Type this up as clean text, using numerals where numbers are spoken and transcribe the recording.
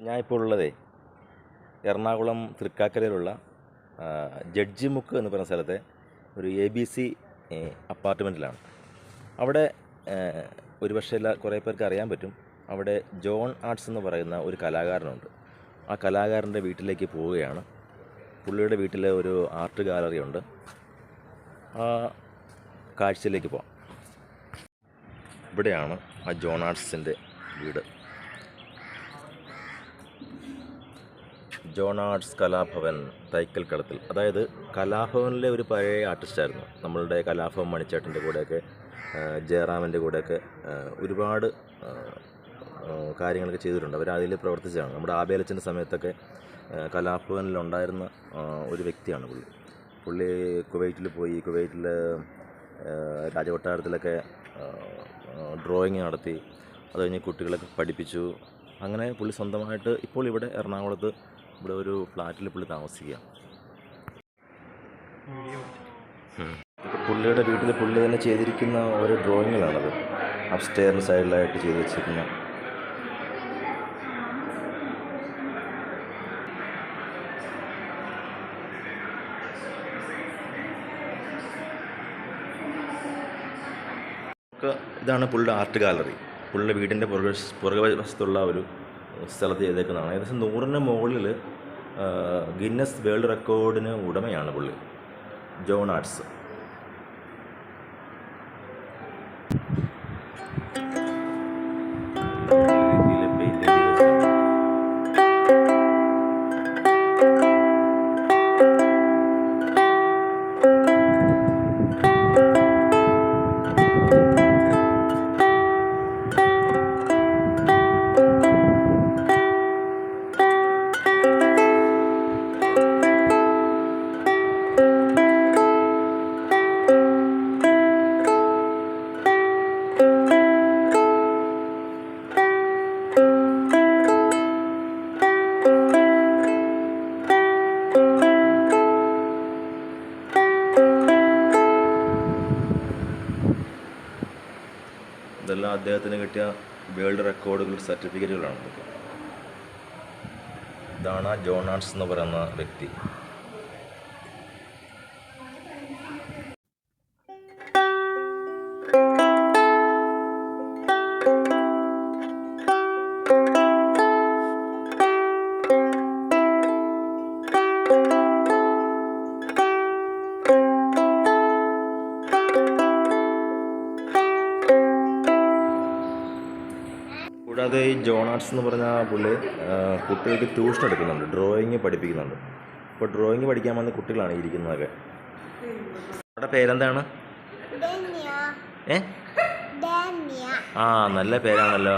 ഞാനിപ്പോൾ ഉള്ളതേ എറണാകുളം തൃക്കാക്കരയിലുള്ള ജഡ്ജിമുക്ക് എന്ന് പറയുന്ന സ്ഥലത്തെ ഒരു ABC അപ്പാർട്ട്മെൻറ്റിലാണ്. അവിടെ ഒരുപക്ഷെ കുറേ പേർക്ക് അറിയാൻ പറ്റും, അവിടെ ജോൺ ആർട്സ് എന്ന് പറയുന്ന ഒരു കലാകാരനുണ്ട്. ആ കലാകാരൻ്റെ വീട്ടിലേക്ക് പോവുകയാണ്. പുള്ളിയുടെ വീട്ടിൽ ഒരു ആർട്ട് ഗാലറി ഉണ്ട്. ആ കാഴ്ചയിലേക്ക് പോകാം. ഇവിടെയാണ് ആ ജോൺ ആർട്സിൻ്റെ വീട്. ജോൺ ആർട്സ് കലാഭവൻ തൈക്കൽക്കടത്തിൽ. അതായത് കലാഭവനിലെ ഒരു പഴയ ആർട്ടിസ്റ്റായിരുന്നു. നമ്മളുടെ കലാഭവൻ മണിച്ചേട്ടൻ്റെ കൂടെയൊക്കെ ജയറാമിൻ്റെ കൂടെയൊക്കെ ഒരുപാട് കാര്യങ്ങളൊക്കെ ചെയ്തിട്ടുണ്ട്. അവർ അതിൽ പ്രവർത്തിച്ചതാണ്. നമ്മുടെ ആബേലച്ചൻ്റെ സമയത്തൊക്കെ കലാഭവനിലുണ്ടായിരുന്ന ഒരു വ്യക്തിയാണ് പുള്ളി കുവൈറ്റിൽ പോയി. കുവൈറ്റിൽ രാജകൊട്ടാരത്തിലൊക്കെ ഡ്രോയിങ് നടത്തി. അത് കഴിഞ്ഞ് കുട്ടികളൊക്കെ പഠിപ്പിച്ചു. അങ്ങനെ പുള്ളി സ്വന്തമായിട്ട് ഇപ്പോൾ ഇവിടെ എറണാകുളത്ത് ഇവിടെ ഒരു ഫ്ലാറ്റിൽ പുള്ളി താമസിക്കുക. പുള്ളിയുടെ വീട്ടിൽ പുള്ളി തന്നെ ചെയ്തിരിക്കുന്ന ഓരോ ഡ്രോയിങ്ങിലാണത്. അപ്സ്റ്റെയറിന് സൈഡിലായിട്ട് ചെയ്ത് വെച്ചിരിക്കുന്ന ഇതാണ് പുള്ളിയുടെ ആർട്ട് ഗാലറി. പുള്ളിയുടെ വീടിൻ്റെ പുറകുവശത്തുള്ള ഒരു സ്ഥലത്ത് ചെയ്തേക്കുന്നതാണ്. ഏകദേശം 100ന് മുകളിൽ ഗിന്നസ് വേൾഡ് റെക്കോർഡിന് ഉടമയാണ് പുള്ളി, ജോൺ ആർട്സ്. ഇതെല്ലാം അദ്ദേഹത്തിന് കിട്ടിയ വേൾഡ് റെക്കോർഡുകൾ, സർട്ടിഫിക്കറ്റുകളാണ്. ഇതാണ് ജോൺ ആർട്സ് എന്ന് പറയുന്ന വ്യക്തി. കൂടാതെ ഈ ജോൺ ആർട്സ് എന്ന് പറഞ്ഞ പുള്ളി കുട്ടികൾക്ക് ട്യൂഷൻ എടുക്കുന്നുണ്ട്, ഡ്രോയിങ് പഠിപ്പിക്കുന്നുണ്ട്. ഇപ്പോൾ ഡ്രോയിങ് പഠിക്കാൻ വന്ന കുട്ടികളാണ് ഇരിക്കുന്നതൊക്കെ. അവിടെ പേരെന്താണ്? ആ, നല്ല പേരാണല്ലോ.